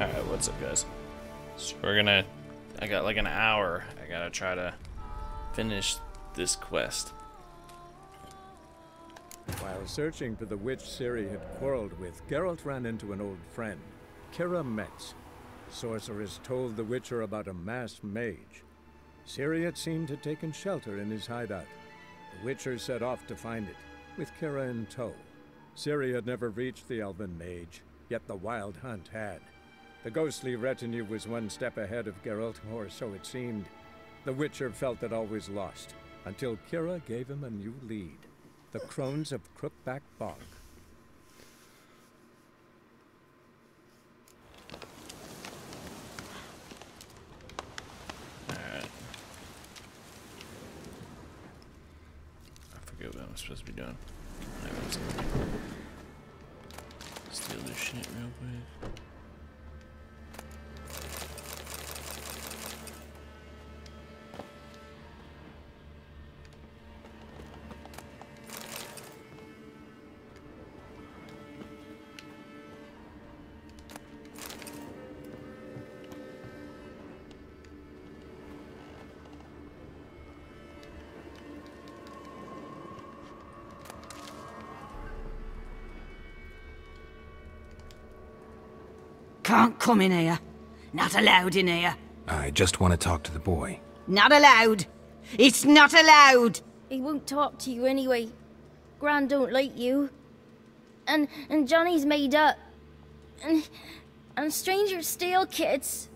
Alright, what's up, guys? So I got like an hour. I gotta try to finish this quest. While searching for the witch Ciri had quarreled with, Geralt ran into an old friend, Kira Metz. Sorceress told the Witcher about a masked mage. Ciri had seemed to have taken shelter in his hideout. The Witcher set off to find it, with Kira in tow. Ciri had never reached the elven mage, yet the Wild Hunt had. The ghostly retinue was one step ahead of Geralt, or so it seemed. The Witcher felt that all was lost, until Kira gave him a new lead. The Crones of Crookback Bog. Alright. I forget what I'm supposed to be doing. Steal this shit real quick. Can't come in here. Not allowed in here. I just want to talk to the boy. Not allowed. It's not allowed. He won't talk to you anyway. Gran don't like you. And Johnny's made up. And strangers steal kids.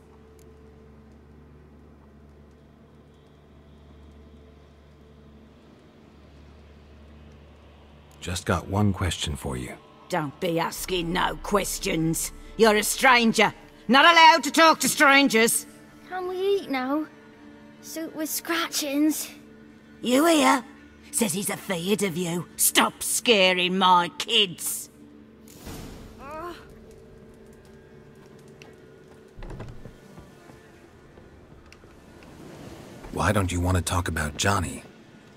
Just got one question for you. Don't be asking no questions. You're a stranger. Not allowed to talk to strangers. Can we eat now? Soup with scratchings. You hear? Says he's afeard of you. Stop scaring my kids. Why don't you want to talk about Johnny?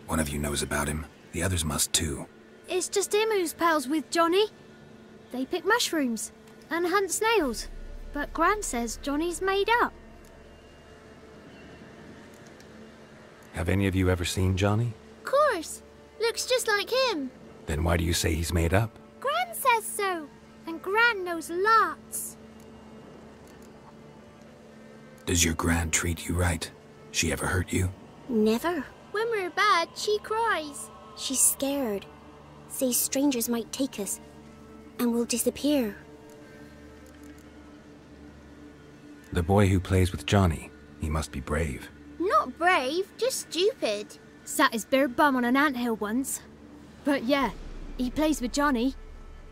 One of you knows about him. The others must too. It's just him who's pals with Johnny. They pick mushrooms and hunt snails. But Gran says Johnny's made up. Have any of you ever seen Johnny? Course. Looks just like him. Then why do you say he's made up? Gran says so. And Gran knows lots. Does your Gran treat you right? She ever hurt you? Never. When we're bad, she cries. She's scared. Says strangers might take us. And we'll disappear. The boy who plays with Johnny, he must be brave. Not brave, just stupid. Sat his bare bum on an anthill once. But yeah, he plays with Johnny.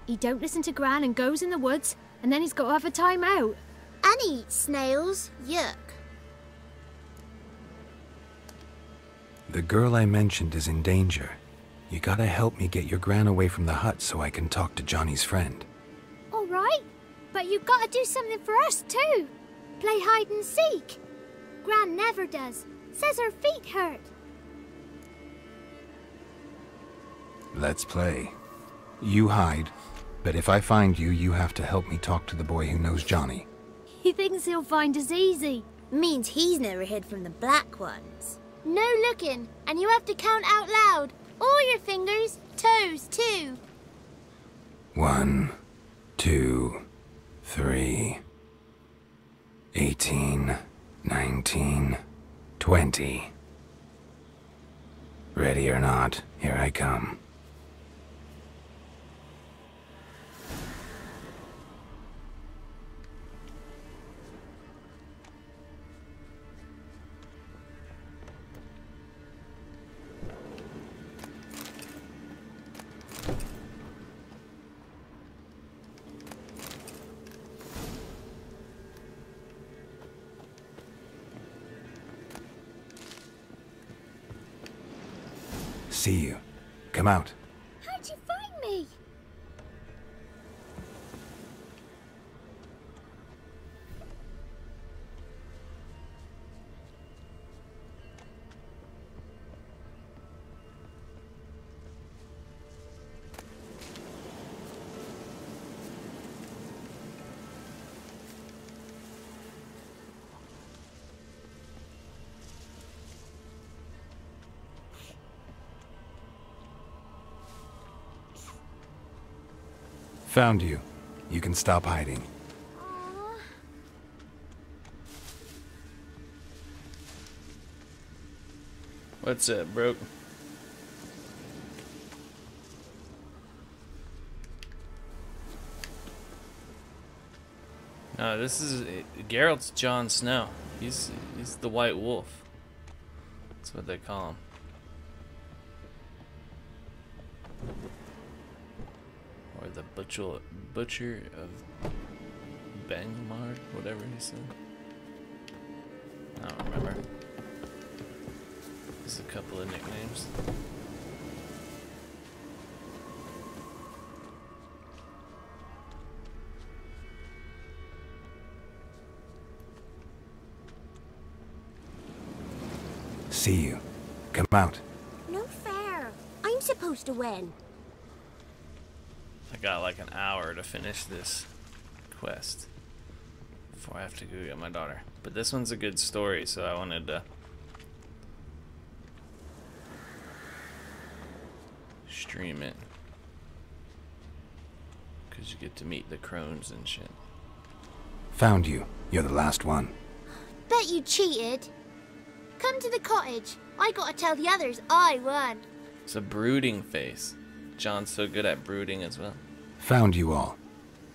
He don't listen to Gran and goes in the woods, and then he's got to have a time out. And he eats snails. Yuck. The girl I mentioned is in danger. You gotta help me get your Gran away from the hut so I can talk to Johnny's friend. All right, but you gotta do something for us too. Play hide and seek. Gran never does. Says her feet hurt. Let's play. You hide, but if I find you, you have to help me talk to the boy who knows Johnny. He thinks he'll find us easy. Means he's never hid from the black ones. No looking, and you have to count out loud. All your fingers, toes too. 1, 2, 3, 18, 19, 20. Ready or not, here I come. See you. Come out. How'd you find me? Found you. You can stop hiding. What's up, bro? No, this is Geralt's Jon Snow. He's the White Wolf. That's what they call him. Or the butcher of Bangmar, whatever he said. I don't remember. There's a couple of nicknames. See you. Come out. No fair. I'm supposed to win. I got like an hour to finish this quest before I have to go get my daughter. But this one's a good story, so I wanted to stream it. Because you get to meet the crones and shit. Found you. You're the last one. Bet you cheated. Come to the cottage. I gotta tell the others I won. It's a brooding face. John's so good at brooding as well. Found you all.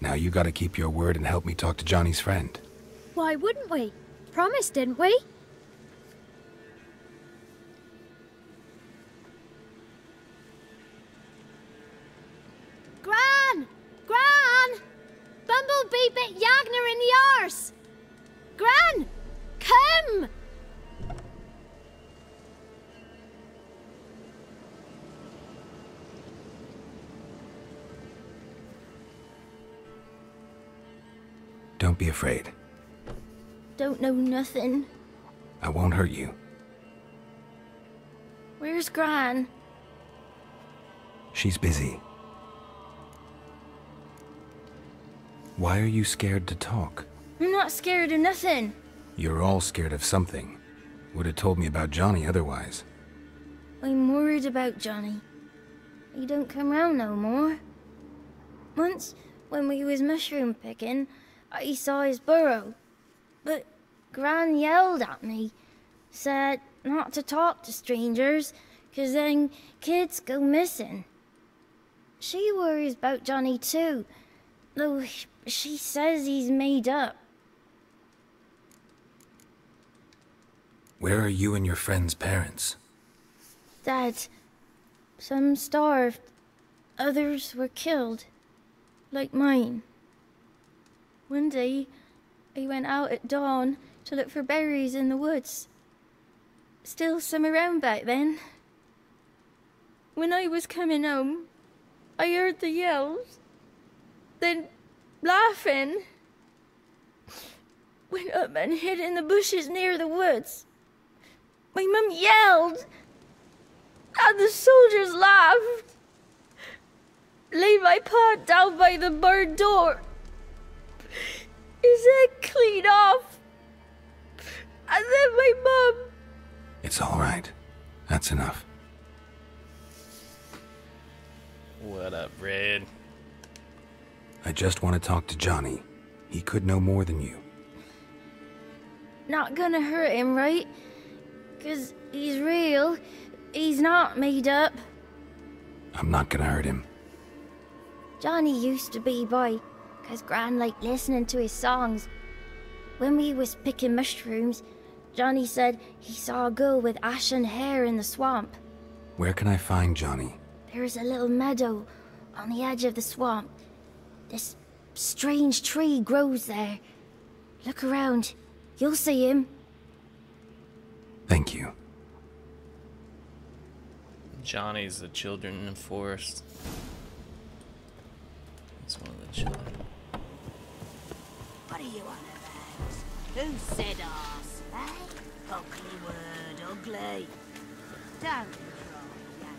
Now you gotta keep your word and help me talk to Johnny's friend. Why wouldn't we? Promised, didn't we? Gran! Gran! Bumblebee bit Yagner in the arse! Gran! Come! Don't be afraid. Don't know nothing. I won't hurt you. Where's Gran? She's busy. Why are you scared to talk? I'm not scared of nothing. You're all scared of something. Would have told me about Johnny otherwise. I'm worried about Johnny. He don't come round no more. Once, when we was mushroom picking, I saw his burrow. But Gran yelled at me, said not to talk to strangers, 'cause then kids go missing. She worries about Johnny too, though she says he's made up. Where are you and your friend's parents? Dad, some starved, others were killed, like mine. One day, I went out at dawn to look for berries in the woods. Still some around back then. When I was coming home, I heard the yells. Then, laughing, went up and hid in the bushes near the woods. My mum yelled, and the soldiers laughed. Laid my pa down by the barn door. His head clean off. And then my mum... It's all right. That's enough. What up, Red? I just want to talk to Johnny. He could know more than you. Not gonna hurt him, right? 'Cause he's real. He's not made up. I'm not gonna hurt him. Johnny used to be boy, 'cause Gran liked listening to his songs. When we was picking mushrooms, Johnny said he saw a girl with ashen hair in the swamp. Where can I find Johnny? There's a little meadow on the edge of the swamp. This strange tree grows there. Look around. You'll see him. Thank you. Johnny's the children in the forest. He's one of the children. What are you on about? Who said arse, eh? Ugly word, ugly. Don't cry, young.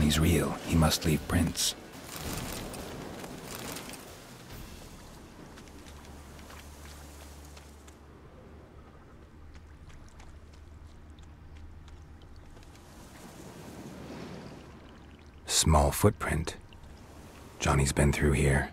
Johnny's real, he must leave prints. Small footprint. Johnny's been through here.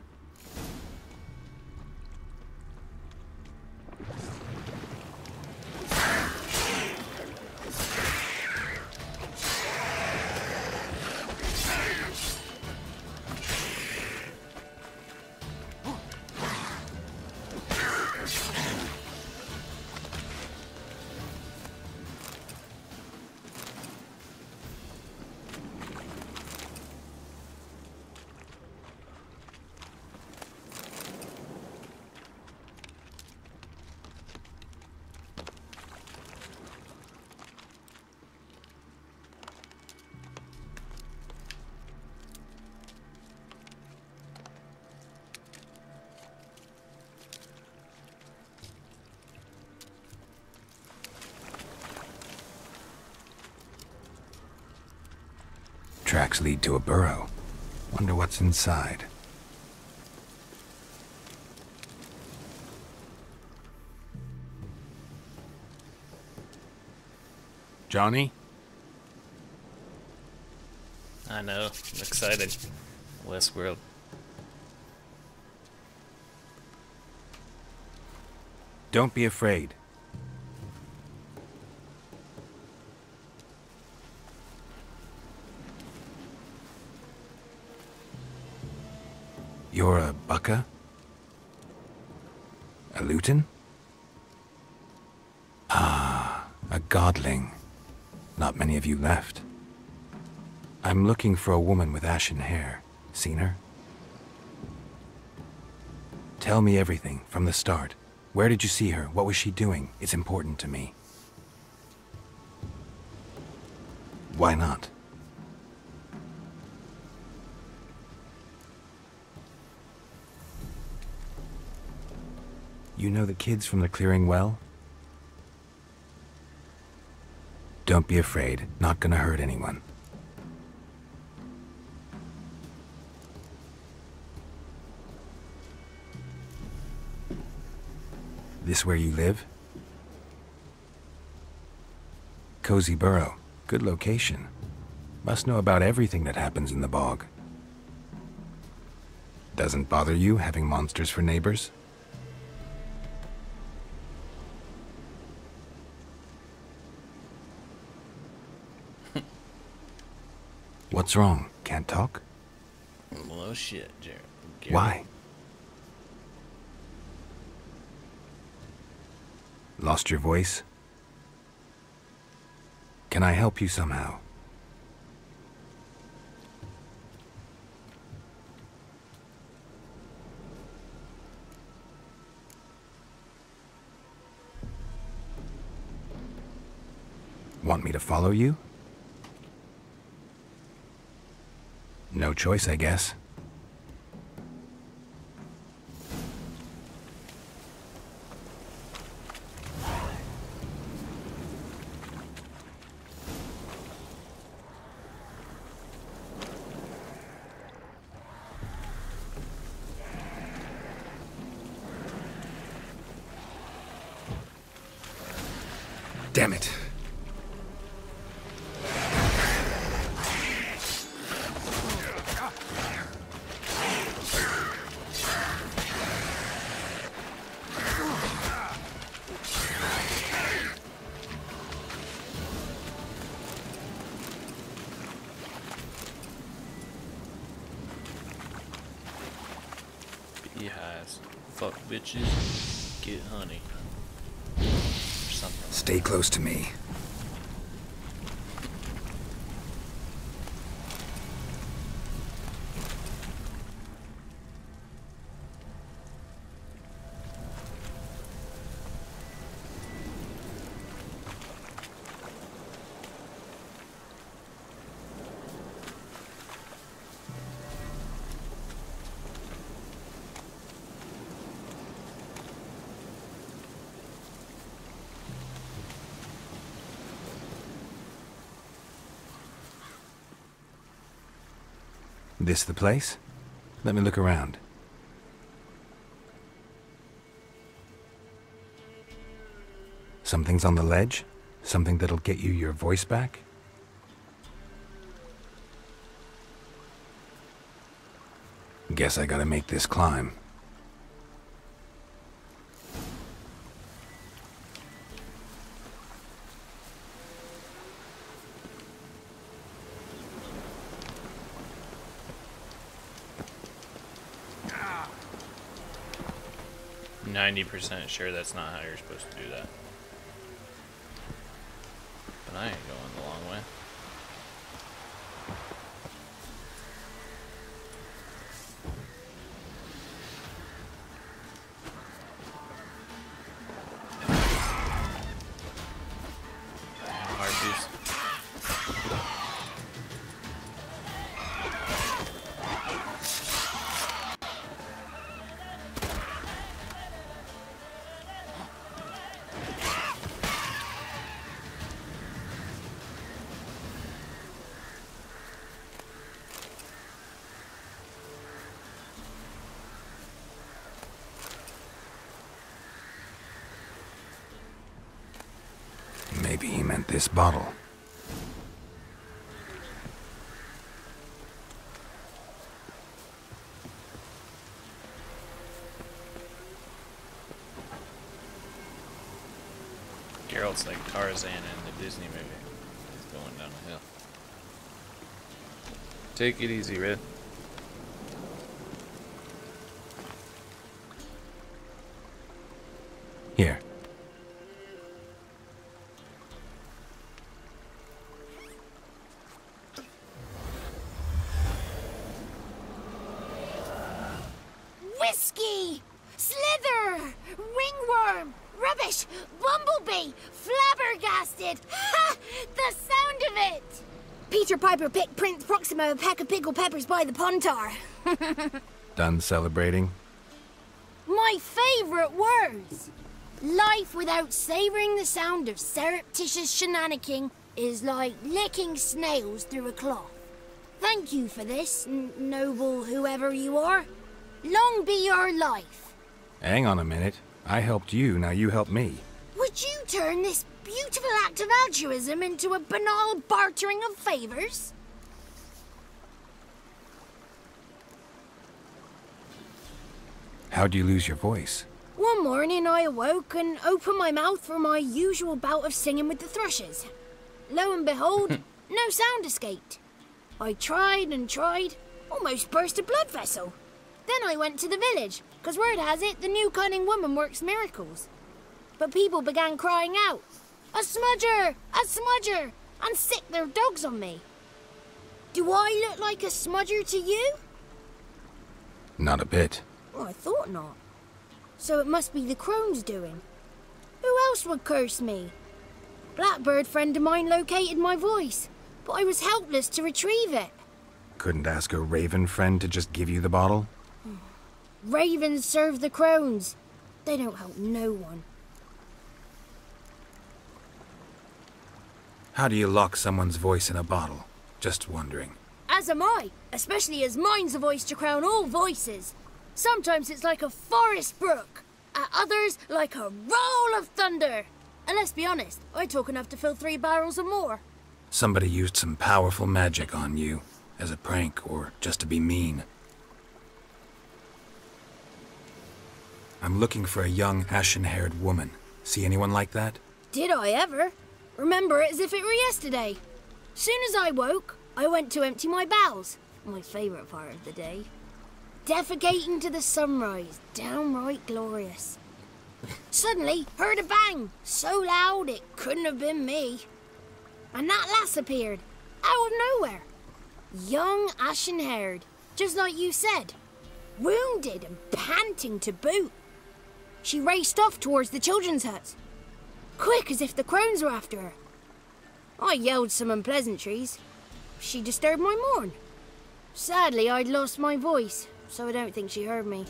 Tracks lead to a burrow. Wonder what's inside. Johnny? I know. I'm excited. Westworld. Don't be afraid. You're a Bucca? A Luton? Ah, a godling. Not many of you left. I'm looking for a woman with ashen hair. Seen her? Tell me everything, from the start. Where did you see her? What was she doing? It's important to me. Why not? You know the kids from the clearing well? Don't be afraid. Not gonna hurt anyone. This where you live? Cozy Burrow. Good location. Must know about everything that happens in the bog. Doesn't bother you having monsters for neighbors? What's wrong? Can't talk? Well, shit, Jared. Why? Lost your voice? Can I help you somehow? Want me to follow you? No choice, I guess. Damn it. Beehives. Fuck bitches. Get honey. Or something. Stay close to me. This the place? Let me look around. Something's on the ledge? Something that'll get you your voice back? Guess I gotta make this climb. Ah. 90% sure that's not how you're supposed to do that. But I ain't going the long way. Maybe he meant this bottle. Geralt's like Tarzan in the Disney movie. He's going down a hill. Take it easy, Red. Here. Whiskey! Slither! Ringworm! Rubbish! Bumblebee! Flabbergasted! Ha! The sound of it! Peter Piper picked Prince Proximo a peck of pickled peppers by the Pontar. Done celebrating? My favourite words! Life without savouring the sound of surreptitious shenanigans is like licking snails through a cloth. Thank you for this, noble whoever you are. Long be your life. Hang on a minute. I helped you, now you help me. Would you turn this beautiful act of altruism into a banal bartering of favours? How'd you lose your voice? One morning I awoke and opened my mouth for my usual bout of singing with the thrushes. Lo and behold, no sound escaped. I tried and tried, almost burst a blood vessel. Then I went to the village, 'cause word has it the new cunning woman works miracles. But people began crying out, "A smudger! A smudger!" and sick their dogs on me. Do I look like a smudger to you? Not a bit. Oh, I thought not. So it must be the crone's doing. Who else would curse me? Blackbird friend of mine located my voice, but I was helpless to retrieve it. Couldn't ask a raven friend to just give you the bottle? Ravens serve the crones. They don't help no one. How do you lock someone's voice in a bottle? Just wondering. As am I, especially as mine's a voice to crown all voices. Sometimes it's like a forest brook, at others like a roll of thunder. And let's be honest, I talk enough to fill 3 barrels or more. Somebody used some powerful magic on you, as a prank or just to be mean. I'm looking for a young, ashen-haired woman. See anyone like that? Did I ever? Remember it as if it were yesterday. Soon as I woke, I went to empty my bowels. My favourite part of the day. Defecating to the sunrise, downright glorious. Suddenly, heard a bang, so loud it couldn't have been me. And that lass appeared, out of nowhere. Young, ashen-haired, just like you said. Wounded and panting to boot. She raced off towards the children's huts, quick as if the crones were after her. I yelled some unpleasantries. She disturbed my morn. Sadly, I'd lost my voice, so I don't think she heard me.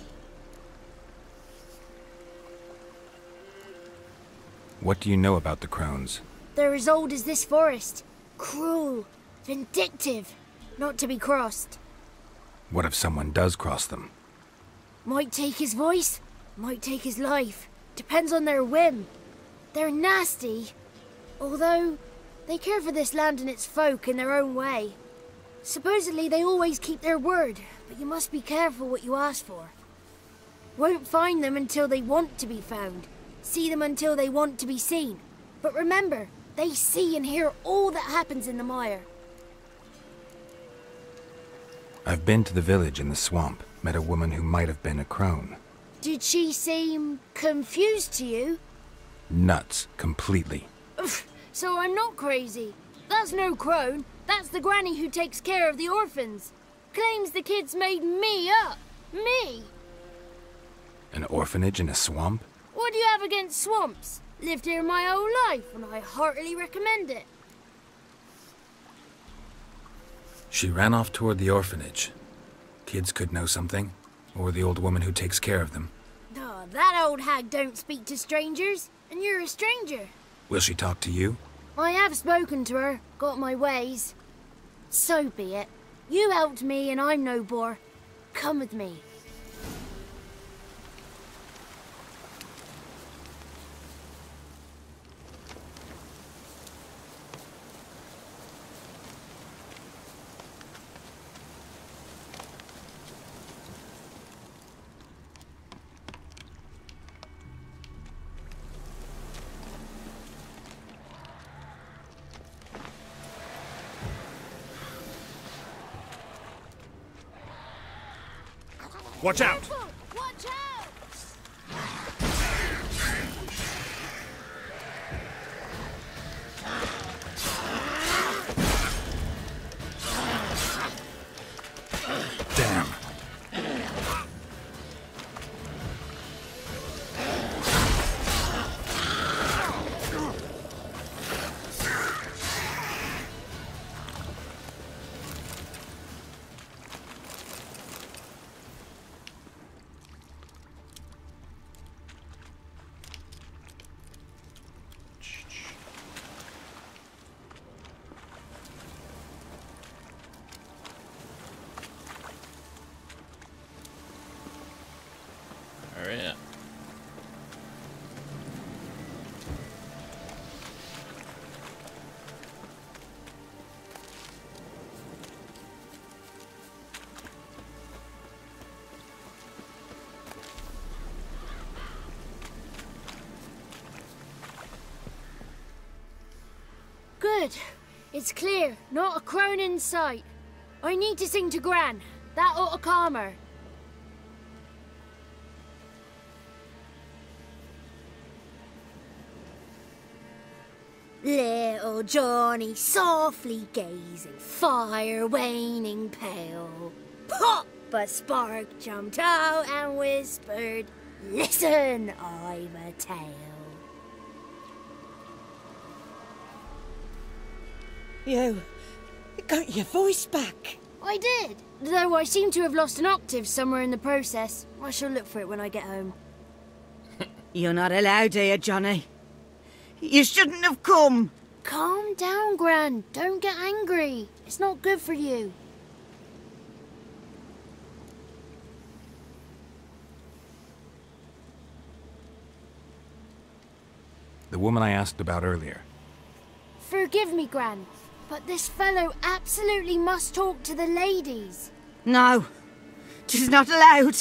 What do you know about the crones? They're as old as this forest. Cruel, vindictive, not to be crossed. What if someone does cross them? Might take his voice, might take his life. Depends on their whim. They're nasty. Although, they care for this land and its folk in their own way. Supposedly they always keep their word, but you must be careful what you ask for. Won't find them until they want to be found. See them until they want to be seen. But remember, they see and hear all that happens in the mire. I've been to the village in the swamp, met a woman who might have been a crone. Did she seem confused to you? Nuts, completely. So I'm not crazy. That's no crone. That's the granny who takes care of the orphans. Claims the kids made me up. Me! An orphanage in a swamp? What do you have against swamps? Lived here my whole life, and I heartily recommend it. She ran off toward the orphanage. Kids could know something, or the old woman who takes care of them. Oh, that old hag don't speak to strangers, and you're a stranger. Will she talk to you? I have spoken to her, got my ways. So be it. You helped me, and I'm no bore. Come with me. Watch out! Watch out! Damn. Alright. Good. It's clear. Not a crone in sight. I need to sing to Gran. That ought to calm her. Little Johnny softly gazing, fire waning pale. Pop! A spark jumped out and whispered, "Listen, I've a tale." You got your voice back. I did, though I seem to have lost an octave somewhere in the process. I shall look for it when I get home. You're not allowed here, Johnny. You shouldn't have come. Calm down, Gran. Don't get angry. It's not good for you. The woman I asked about earlier. Forgive me, Gran, but this fellow absolutely must talk to the ladies. No, 'tis not allowed.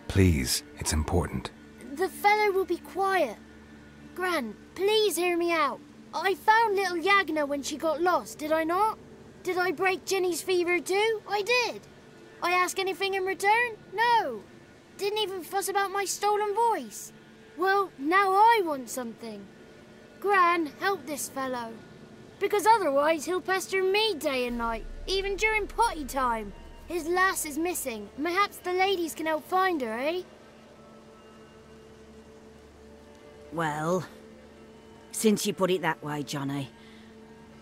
Please, it's important. The fellow will be quiet. Gran, please hear me out. I found little Yagna when she got lost, did I not? Did I break Ginny's fever too? I did. I ask anything in return? No. Didn't even fuss about my stolen voice. Well, now I want something. Gran, help this fellow. Because otherwise he'll pester me day and night, even during potty time. His lass is missing. Perhaps the ladies can help find her, eh? Well, since you put it that way, Johnny,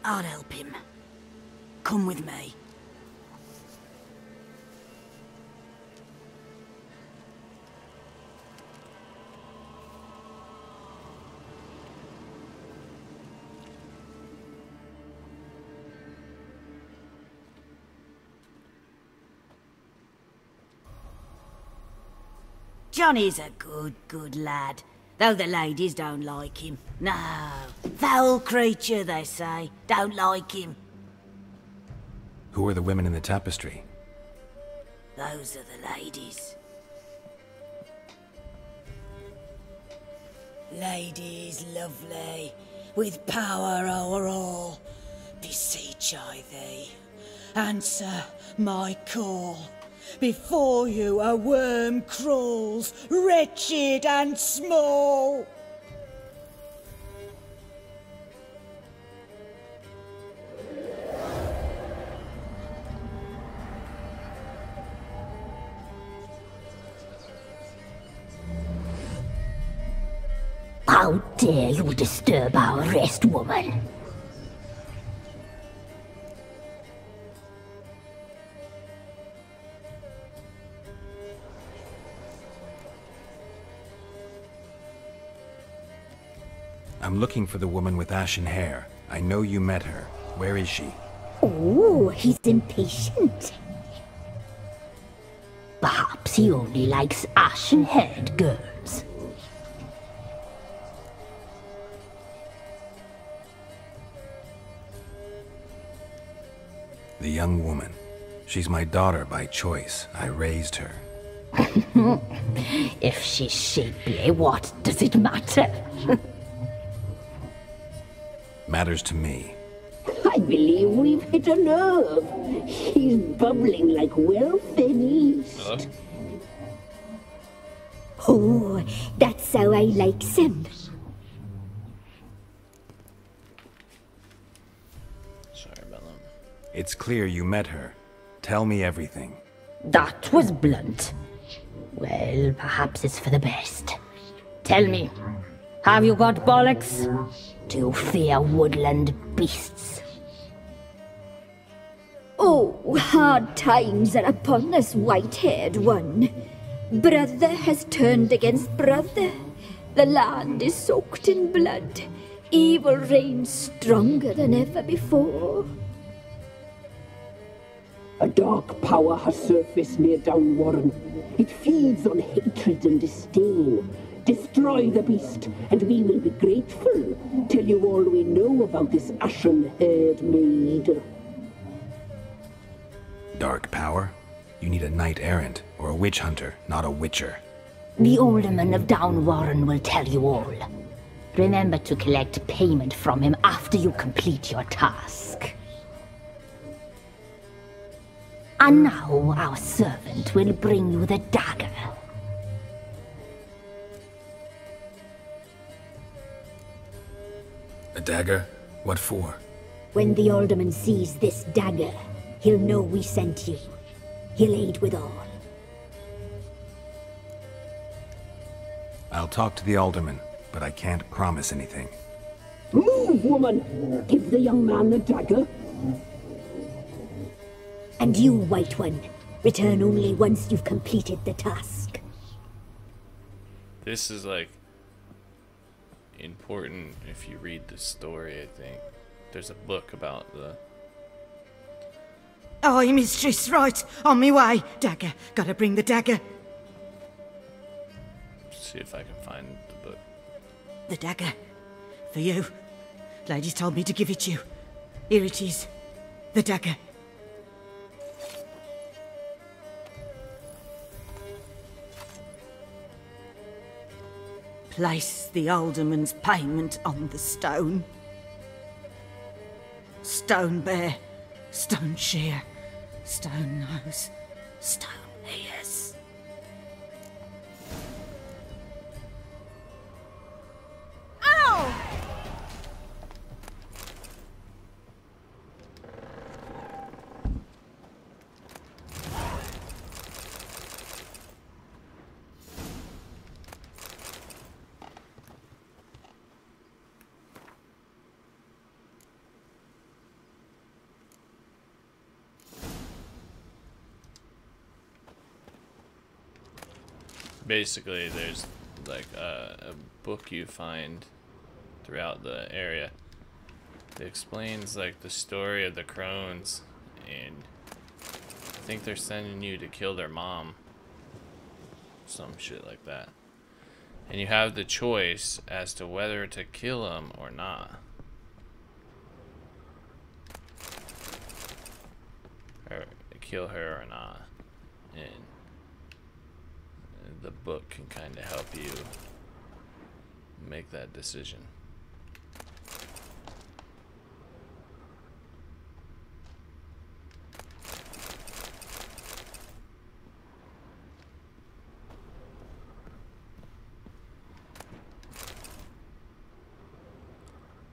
I'll help him. Come with me. Johnny's a good lad, though the ladies don't like him. No, foul creature, they say. Don't like him. Who are the women in the tapestry? Those are the ladies. Ladies lovely, with power o'er all, beseech I thee, answer my call. Before you a worm crawls, wretched and small. How dare you disturb our rest, woman? I'm looking for the woman with ashen hair. I know you met her. Where is she? Oh, he's impatient. Perhaps he only likes ashen-haired girls. The young woman. She's my daughter by choice. I raised her. If she's shapely, what does it matter? Matters to me. I believe we've hit a nerve. He's bubbling like well-fed yeast. Oh, that's how I likes him. Sorry about that. It's clear you met her. Tell me everything. That was blunt. Well, perhaps it's for the best. Tell me, have you got bollocks? Do you fear woodland beasts? Oh, hard times are upon us, white-haired one. Brother has turned against brother. The land is soaked in blood. Evil reigns stronger than ever before. A dark power has surfaced near Downwarren. It feeds on hatred and disdain. Destroy the beast, and we will be grateful. Tell you all we know about this ashen-haired maid. Dark power? You need a knight-errant, or a witch-hunter, not a witcher. The alderman of Downwarren will tell you all. Remember to collect payment from him after you complete your task. And now our servant will bring you the dagger. A dagger? What for? When the alderman sees this dagger, he'll know we sent you. He'll aid with all. I'll talk to the alderman, but I can't promise anything. Move, woman! Give the young man the dagger. And you, White One, return only once you've completed the task. This is like important if you read the story, I think. There's a book about the... Aye, mistress, right. On me way. Dagger. Gotta bring the dagger. See if I can find the book. The dagger. For you. Ladies told me to give it you. Here it is. The dagger. Place the alderman's payment on the stone. Stone bear, stone shear, stone nose, stone ears. Ow! Basically, there's like a book you find throughout the area that explains like the story of the crones, and I think they're sending you to kill their mom. some shit like that. And you have the choice as to whether to kill him or not. Or kill her or not. And the book can kind of help you make that decision.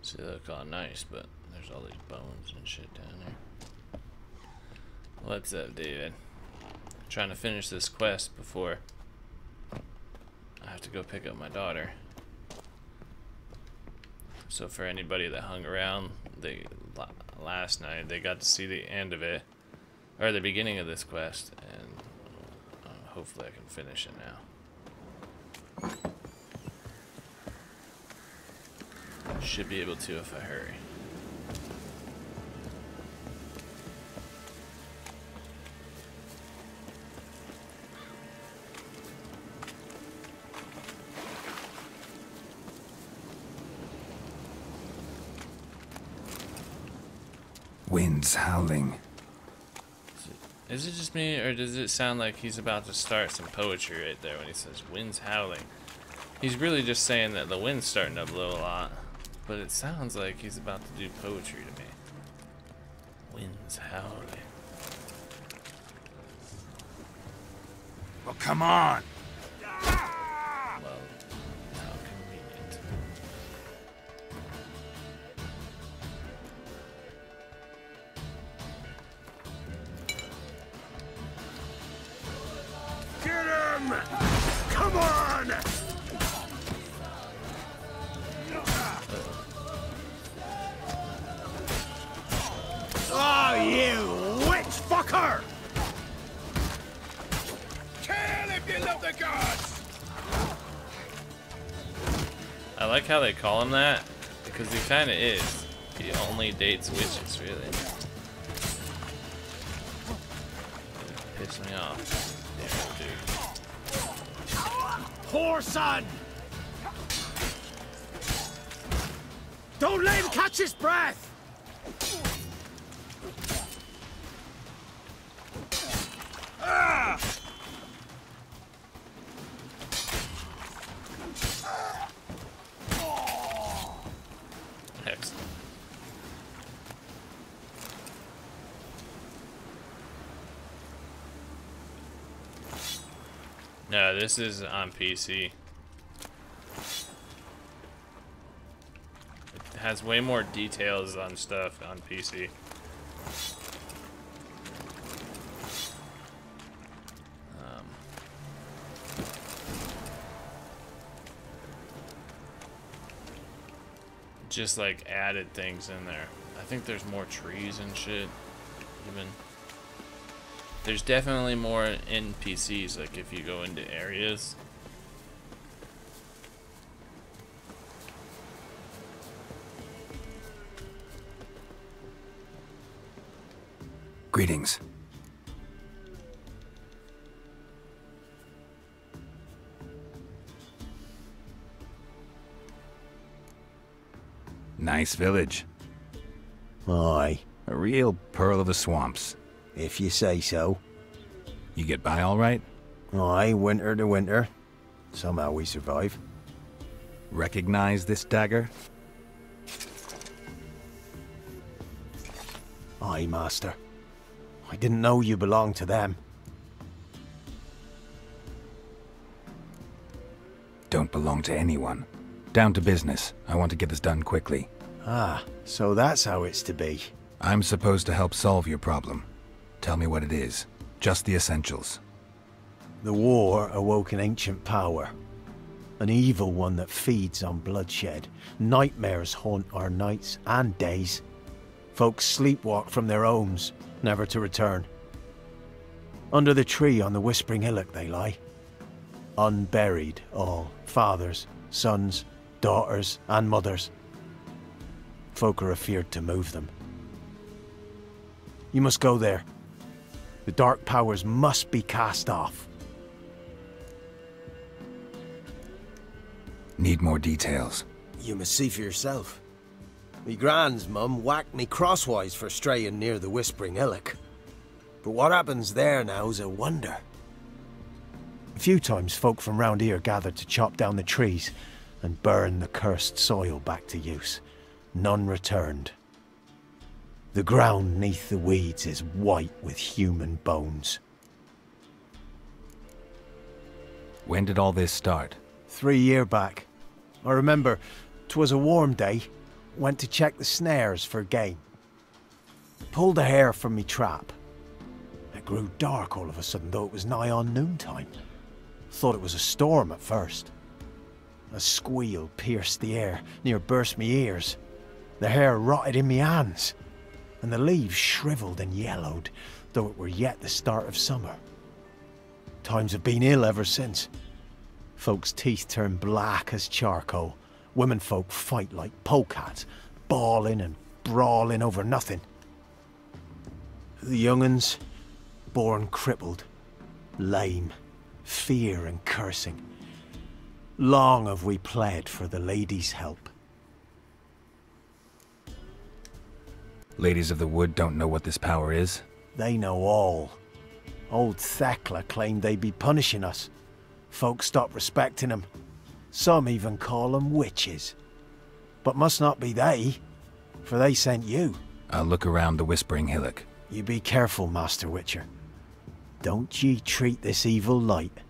See, they look all nice, but there's all these bones and shit down there. What's up, David? Trying to finish this quest before I have to go pick up my daughter. So for anybody that hung around last night, they got to see the end of it, or the beginning of this quest, and hopefully I can finish it now. Should be able to if I hurry. Winds howling. Is it just me, or does it sound like he's about to start some poetry right there when he says winds howling? He's really just saying that the wind's starting to blow a lot, but it sounds like he's about to do poetry to me. Winds howling. Well, come on. Well, how convenient. Get him! Come on! Oh, you witch fucker! Kill if you love the gods! I like how they call him that, because he kind of is. He only dates witches, really. Piss me off. Damn, dude. Poor son! Don't let him catch his breath! Ah! Excellent. No, this is on PC. It has way more details on stuff on PC. Just like added things in there. I think there's more trees and shit. Even there's definitely more NPCs, like if you go into areas. Greetings. Nice village. Aye. A real pearl of the swamps. If you say so. You get by all right? Aye, winter to winter. Somehow we survive. Recognize this dagger? Aye, master. I didn't know you belonged to them. Don't belong to anyone. Down to business. I want to get this done quickly. Ah, so that's how it's to be. I'm supposed to help solve your problem. Tell me what it is. Just the essentials. The war awoke an ancient power. An evil one that feeds on bloodshed. Nightmares haunt our nights and days. Folks sleepwalk from their homes, never to return. Under the tree on the Whispering Hillock they lie. Unburied all, fathers, sons, daughters and mothers. Folk are afeard to move them. You must go there. The dark powers must be cast off. Need more details. You must see for yourself. Me gran's mum whacked me crosswise for straying near the Whispering Hillock. But what happens there now's a wonder. A few times folk from round here gathered to chop down the trees and burn the cursed soil back to use. None returned. The ground neath the weeds is white with human bones. When did all this start? 3 year back. I remember 'twas a warm day. Went to check the snares for game. Pulled a hare from me trap. It grew dark all of a sudden, though it was nigh on noontime. Thought it was a storm at first. A squeal pierced the air, near burst me ears. The hare rotted in me hands, and the leaves shriveled and yellowed, though it were yet the start of summer. Times have been ill ever since. Folks' teeth turn black as charcoal. Women folk fight like polecats, bawling and brawling over nothing. The young'uns, born crippled, lame, fear and cursing. Long have we pled for the lady's help. Ladies of the Wood don't know what this power is? They know all. Old Thekla claimed they'd be punishing us. Folks stopped respecting them. Some even call them witches. But must not be they, for they sent you. I'll look around the Whispering Hillock. You be careful, Master Witcher. Don't ye treat this evil light.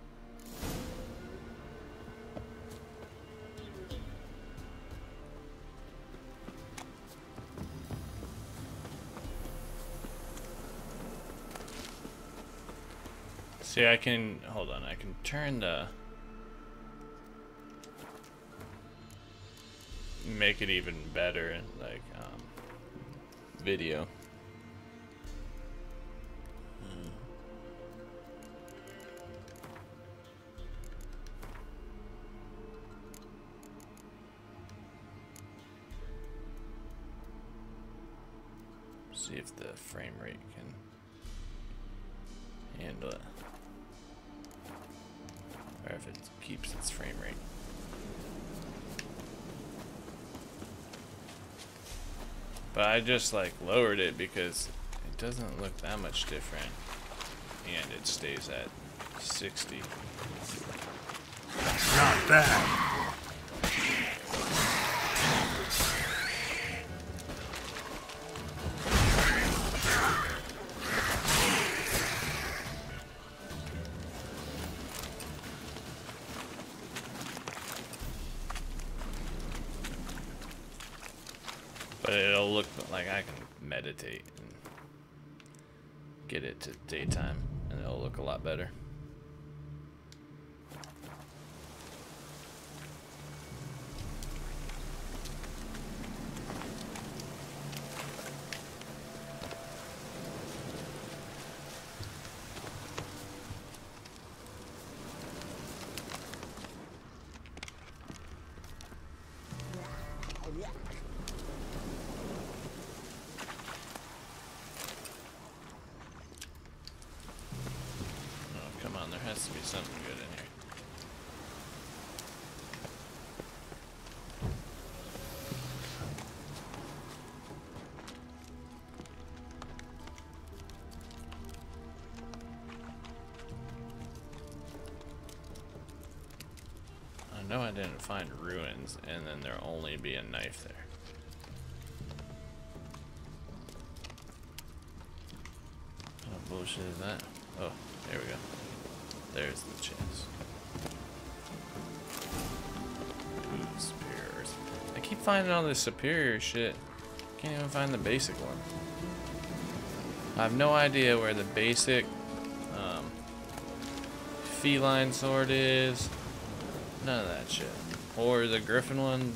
See, I can, hold on, I can turn the, make it even better in like video. See if the frame rate can handle it, or if it keeps its frame rate. But I just like lowered it because it doesn't look that much different, and it stays at 60. Not bad. But it'll look like I can meditate and get it to daytime, and it'll look a lot better. There has to be something good in here. I know I didn't find ruins, and then there'll only be a knife there. What bullshit is that? Oh, there we go. There's the chance. Ooh, superiors. I keep finding all this superior shit. Can't even find the basic one. I have no idea where the basic feline sword is. None of that shit. Or the griffin one.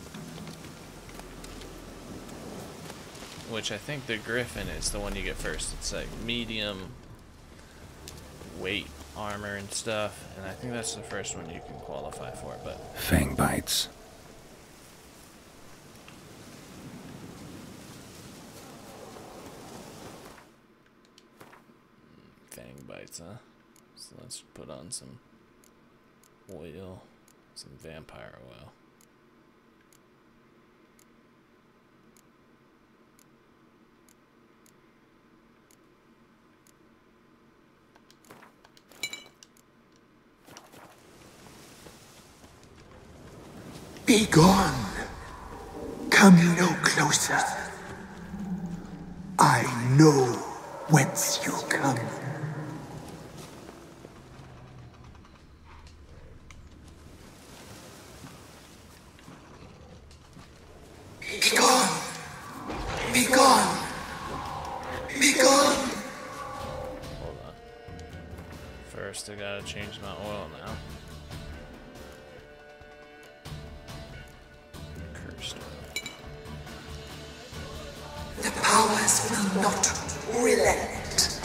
Which I think the griffin is the one you get first. It's like medium weight armor and stuff, and I think that's the first one you can qualify for, but Fang bites. Fang bites, huh? So let's put on some oil, some vampire oil. Be gone. Come no closer. I know whence you come. Be gone. Be gone. Be gone. Hold on. First, I gotta change my oil now. Cursed oil. The powers will not relent.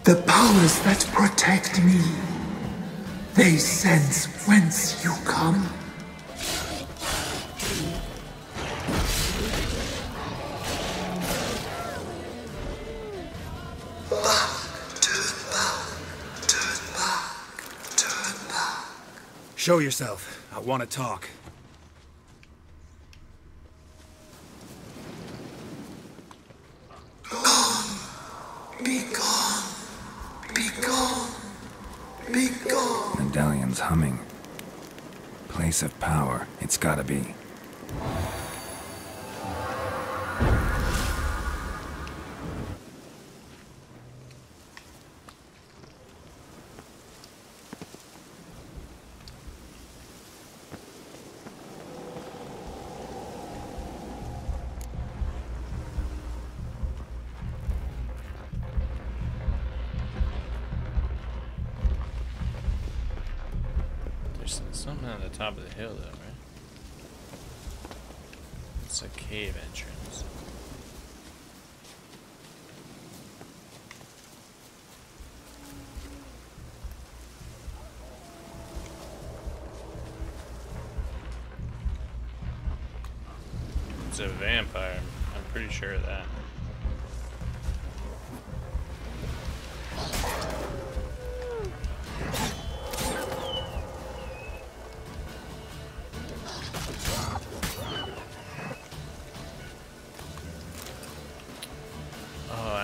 The powers that protect me, they sense whence you come. Show yourself. I want to talk. Gone. Be gone. Be gone. Be gone. Medallion's humming. Place of power. It's gotta be. There's something on the top of the hill, though, right? It's a cave entrance. It's a vampire. I'm pretty sure of that.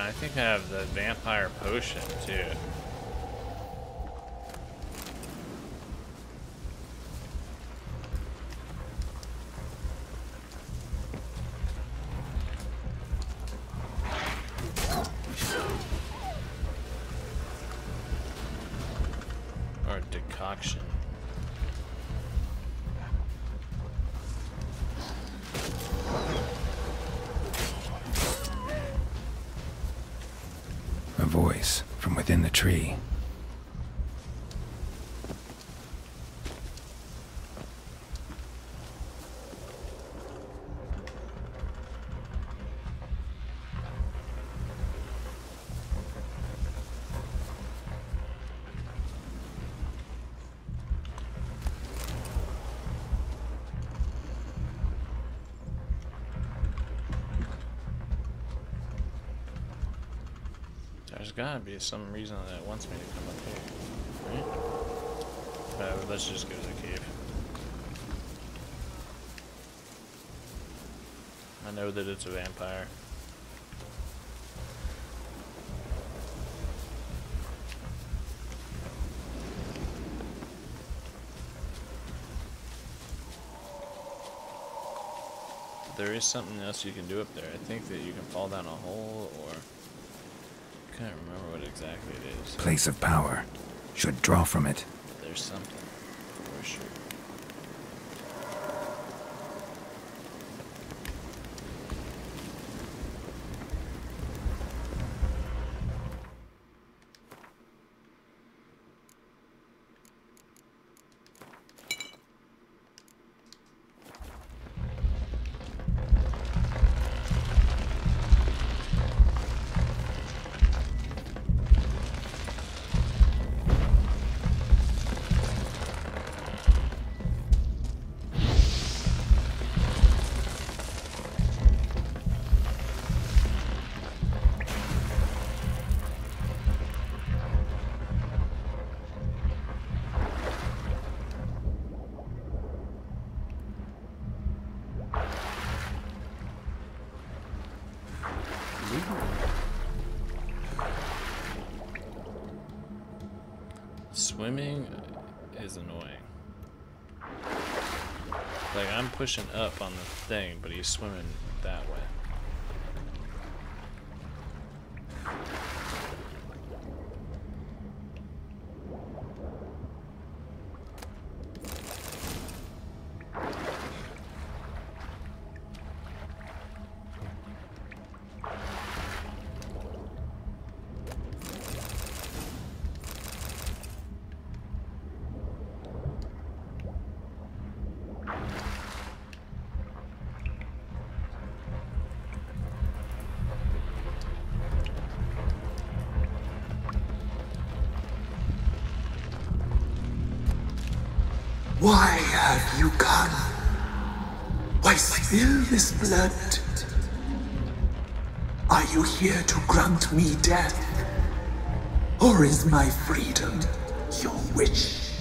I think I have the vampire potion too. Or decoction. A voice from within the tree. There's gotta be some reason that it wants me to come up here, right? Let's just go to the cave. I know that it's a vampire. There is something else you can do up there. I think that you can fall down a hole, or I can't remember what exactly it is. Place of power. Should draw from it. There's something, for sure. Swimming is annoying. Like, I'm pushing up on the thing, but he's swimming that way. Why have you come? Why spill this blood? Are you here to grant me death? Or is my freedom your wish?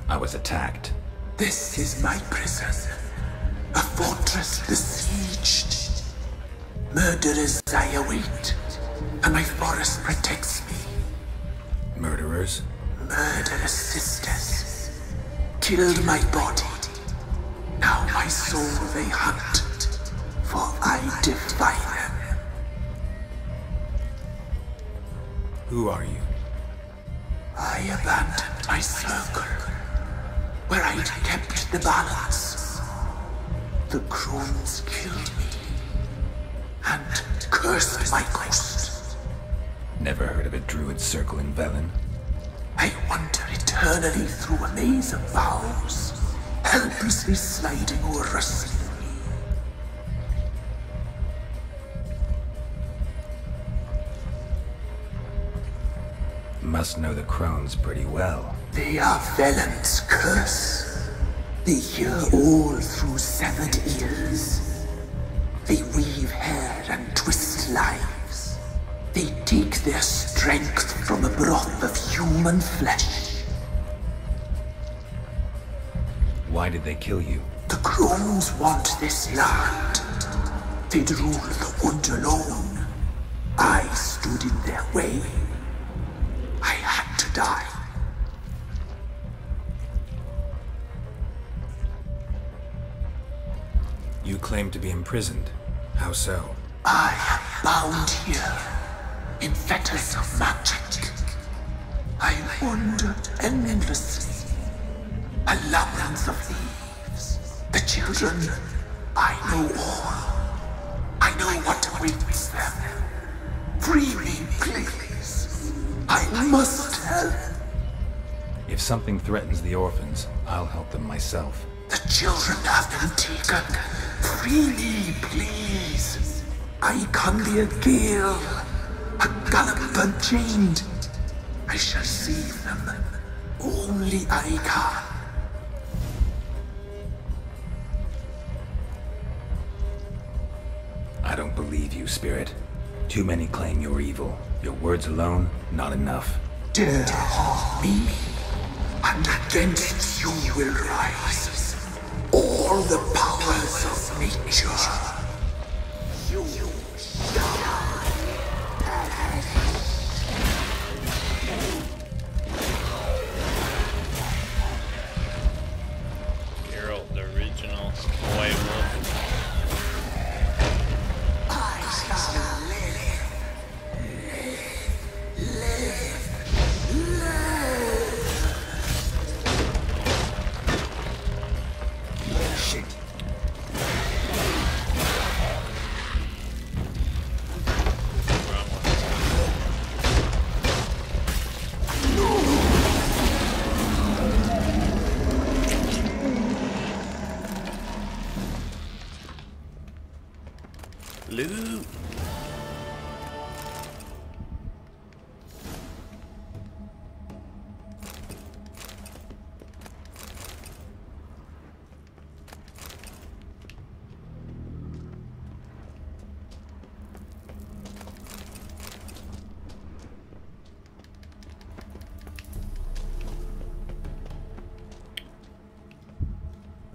I was attacked. This is my prison. A fortress besieged. Murderers I await, and my forest protects me. Murderers? Murderous sisters. Killed my body. Now my soul they hunt, for I defy them. Who are you? I abandoned my circle, where I'd kept the balance. The crones killed me, and cursed my ghost. Never heard of a druid circle in Velen. I wander eternally through a maze of vows, helplessly sliding or rustling me. Must know the crones pretty well. They are Velen's curse. They hear all through severed ears. They weave hair and twist lives. They take their strength from a broth of human flesh. Why did they kill you? The crones want this land. They'd rule the wood alone. I stood in their way. I had to die. You claim to be imprisoned. How so? I am bound here, in fetters of magic. I wandered endlessly, a labyrinth of leaves. The children, I know all. I know what awaits them. Free me, please. I must help. If something threatens the orphans, I'll help them myself. The children have been taken. Free me, please. I can be a gale, a gallop unchained. I shall save them. Only I can. I don't believe you, Spirit. Too many claim you're evil. Your words alone, not enough. Dare harm me, and against you will rise all the powers of nature. You shall perish. Geralt, the original White Wolf. I shall Shit. Loot.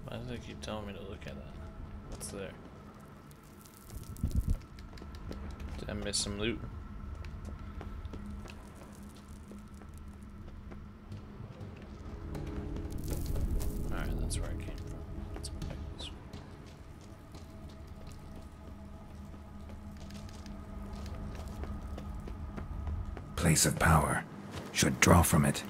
Why does it keep telling me to look at that? What's there? Did I miss some loot? Alright, that's where I came from. Let's go back this way. Place of power. Should draw from it.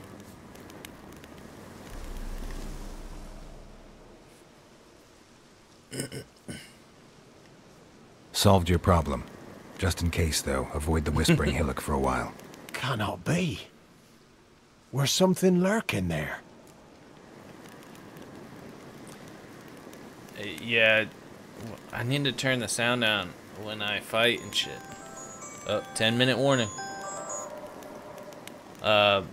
Solved your problem. Just in case, though, avoid the Whispering Hillock for a while. Cannot be. Where's something lurking there? Yeah, I need to turn the sound down when I fight and shit. Oh, 10-minute warning. An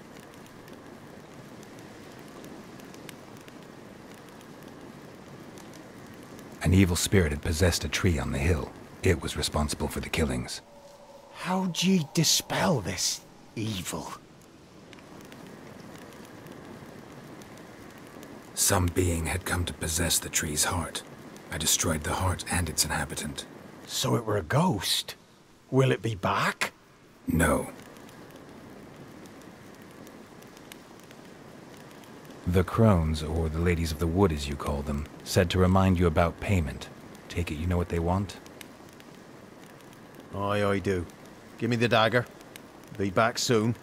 evil spirit had possessed a tree on the hill. It was responsible for the killings. How'd ye dispel this evil? Some being had come to possess the tree's heart. I destroyed the heart and its inhabitant. So it were a ghost? Will it be back? No. The crones, or the ladies of the wood as you call them, said to remind you about payment. Take it you know what they want? Aye, I do. Give me the dagger. Be back soon.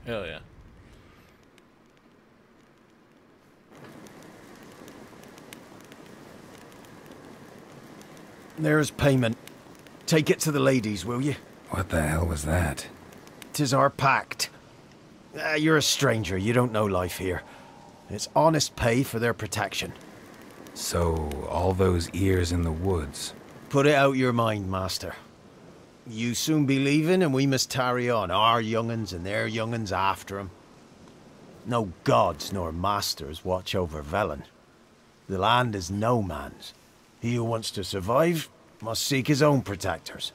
Hell yeah. There's payment. Take it to the ladies, will you? What the hell was that? 'Tis our pact. You're a stranger, you don't know life here. It's honest pay for their protection. So, all those ears in the woods. Put it out your mind, master. You soon be leaving and we must tarry on, our young'uns and their young'uns after 'em. No gods nor masters watch over Velen. The land is no man's. He who wants to survive must seek his own protectors.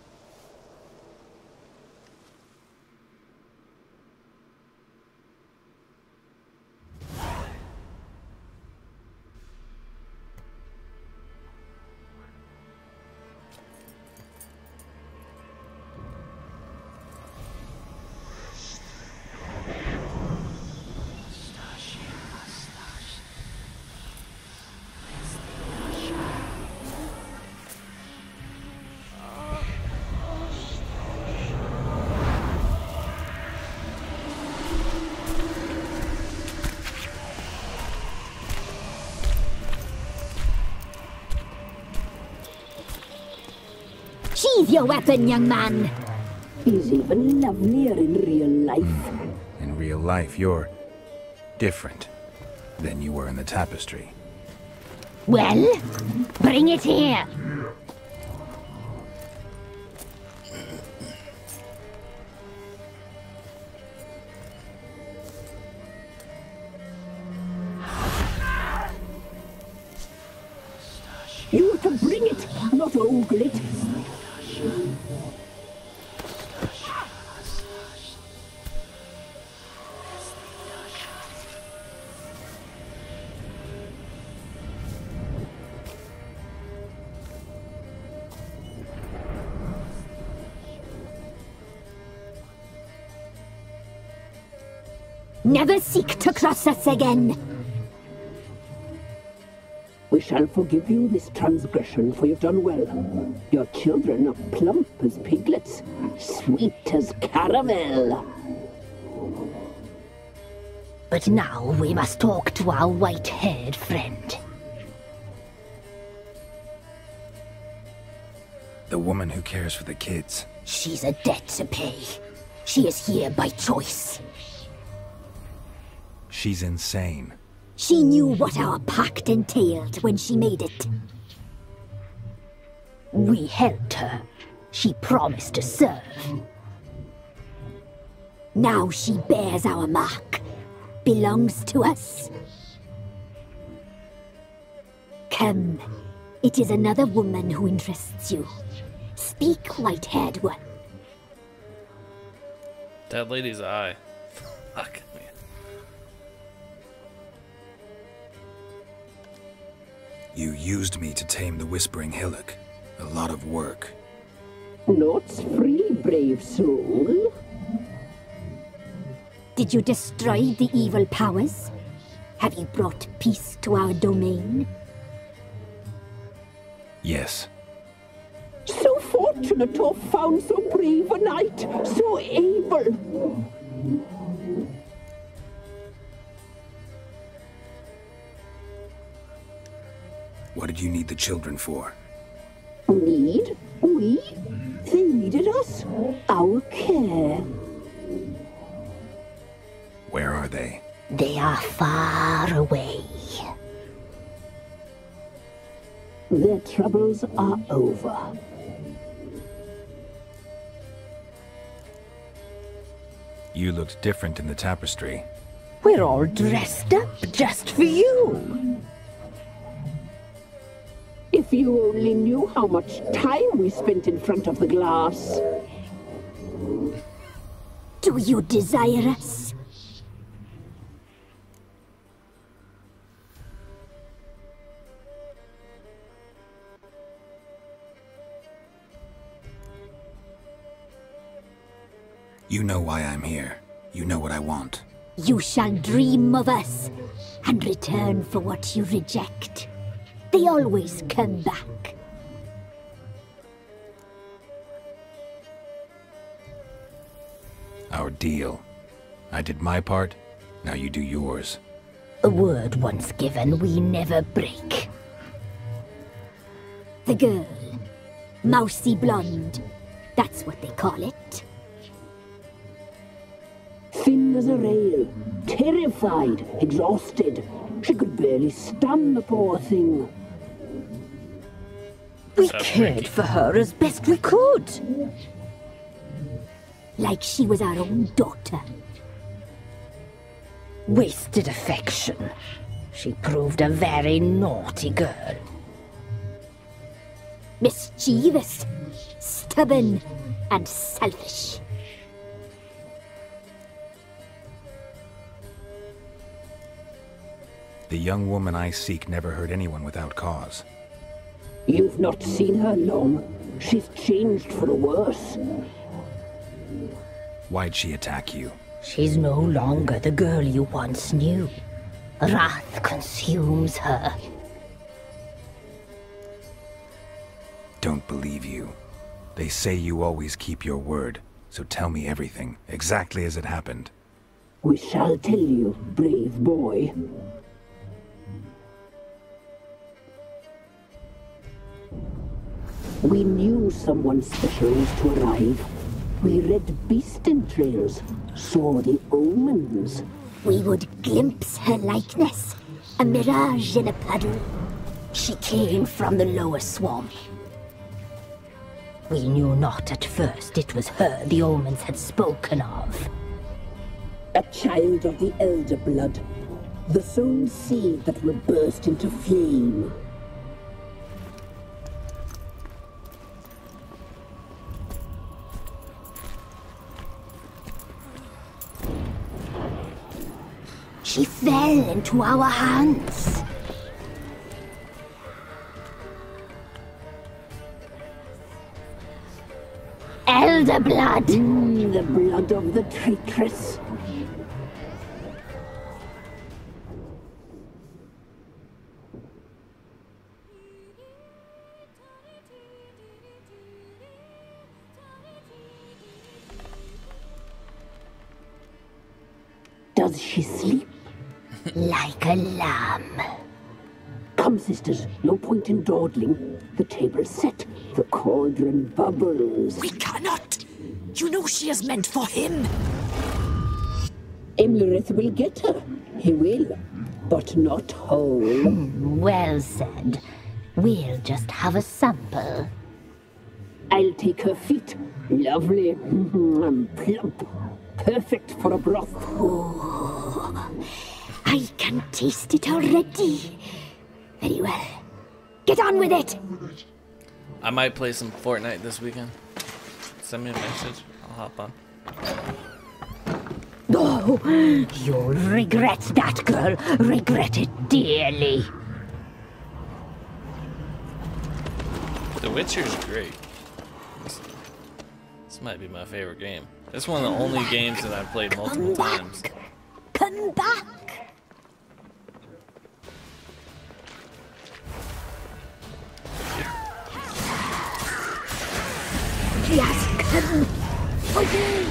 Sheathe your weapon, young man. He's even lovelier in real life. In real life, you're different than you were in the tapestry. Well, bring it here. You are to bring it, not ogle it. Never seek to cross us again. We shall forgive you this transgression, for you've done well. Your children are plump as piglets, sweet as caramel. But now we must talk to our white-haired friend. The woman who cares for the kids. She's a debt to pay. She is here by choice. She's insane. She knew what our pact entailed when she made it. We helped her. She promised to serve. Now she bears our mark. Belongs to us. Come. It is another woman who interests you. Speak, white-haired one. That lady's eye. Fuck me. You used me to tame the Whispering Hillock. A lot of work. Naught's free, brave soul. Did you destroy the evil powers? Have you brought peace to our domain? Yes. So fortunate to have found so brave a knight, so able. What did you need the children for? Need? We? They needed us. Our care. Where are they? They are far away. Their troubles are over. You looked different in the tapestry. We're all dressed up just for you. If you only knew how much time we spent in front of the glass. Do you desire us? You know why I'm here. You know what I want. You shall dream of us and return for what you reject. They always come back. Our deal. I did my part, now you do yours. A word once given, we never break. The girl. Mousy blonde. That's what they call it. Thin as a rail, terrified, exhausted. She could barely stand, the poor thing. We cared for her as best we could. Like she was our own daughter. Wasted affection. She proved a very naughty girl. Mischievous, stubborn, and selfish. The young woman I seek never hurt anyone without cause. You've not seen her long. She's changed for the worse. Why'd she attack you? She's no longer the girl you once knew. Wrath consumes her. Don't believe you. They say you always keep your word, so tell me everything, exactly as it happened. We shall tell you, brave boy. We knew someone special was to arrive. We read beast entrails, saw the omens. We would glimpse her likeness, a mirage in a puddle. She came from the lower swamp. We knew not at first it was her the omens had spoken of. A child of the elder blood, the sown seed that will burst into flame. She fell into our hands. Elder blood! The blood of the traitress. Does she sleep? Like a lamb. Come, sisters, no point in dawdling. The table's set, the cauldron bubbles. We cannot! You know she is meant for him! Imlerith will get her. He will, but not whole. Well said. We'll just have a sample. I'll take her feet. Lovely. Plump. Perfect for a broth. Oh, I can taste it already. Very well. Get on with it. I might play some Fortnite this weekend. Send me a message. I'll hop on. Oh, you'll regret that, girl. Regret it dearly. The Witcher's great. This might be my favorite game. It's one of the only games that I've played multiple times. Come back. He has come for you.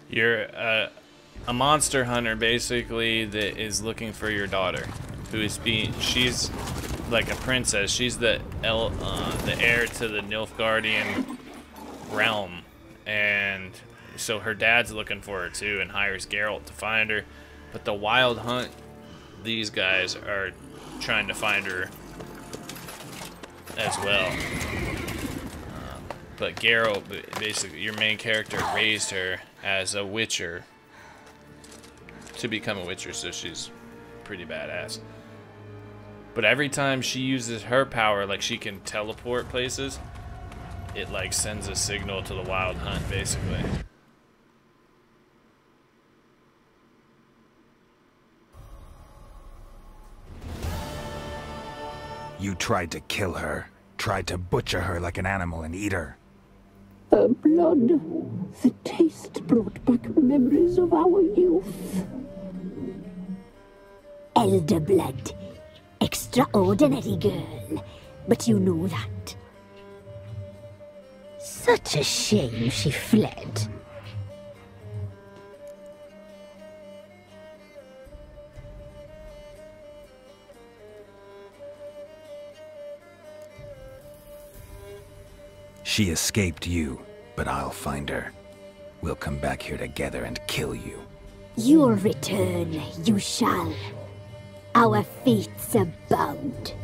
You're a monster hunter, basically, that is looking for your daughter, who is she's like a princess. She's the heir to the Nilfgaardian realm, and so her dad's looking for her too, and hires Geralt to find her. But the Wild Hunt, these guys are trying to find her as well. But Geralt, basically, your main character, raised her as a Witcher to become a Witcher, so she's pretty badass. But every time she uses her power, like she can teleport places, it like sends a signal to the Wild Hunt, basically. You tried to kill her, tried to butcher her like an animal and eat her. Her blood, the taste brought back memories of our youth. Elder blood. Extraordinary girl. But you know that. Such a shame she fled. She escaped you, but I'll find her. We'll come back here together and kill you. You'll return, you shall. Our fates are bound.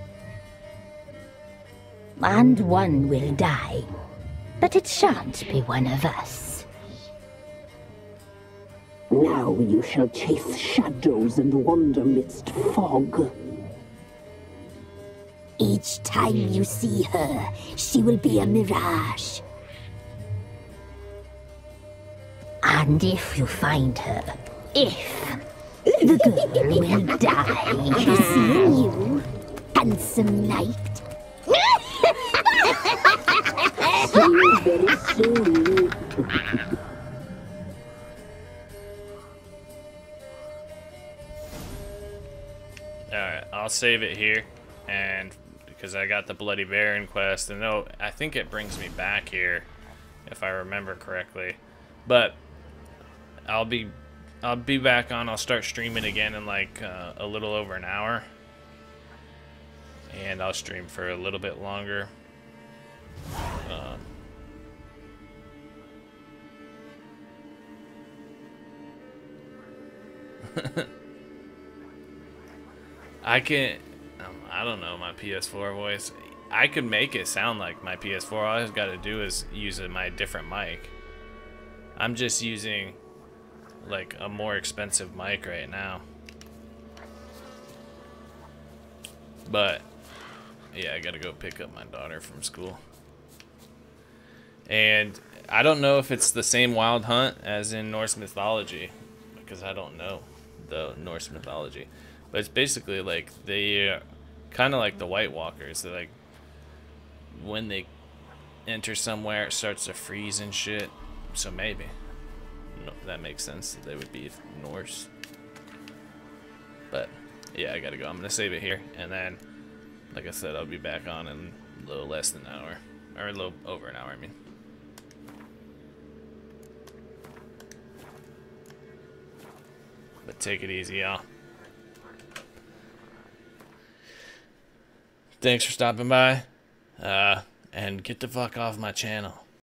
And one will die, but it shan't be one of us. Now you shall chase shadows and wander midst fog. Each time you see her, she will be a mirage. And if you find her, the girl will die. Seeing you, handsome knight. See you very soon. Alright, I'll save it here, and because I got the Bloody Baron quest, and no, I think it brings me back here, if I remember correctly. But I'll be back on. I'll start streaming again in like a little over an hour, and I'll stream for a little bit longer. I don't know my PS4 voice. I could make it sound like my PS4. All I've got to do is use my different mic. I'm just using like a more expensive mic right now. But yeah, I gotta go pick up my daughter from school. And I don't know if it's the same Wild Hunt as in Norse mythology, because I don't know the Norse mythology. But it's basically like they kind of like the White Walkers. They're like, when they enter somewhere, it starts to freeze and shit. So maybe that makes sense that they would be Norse. But yeah, I gotta go. I'm gonna save it here, and then, like I said, I'll be back on in a little less than an hour, or a little over an hour, I mean. But take it easy, y'all. Thanks for stopping by, and get the fuck off my channel.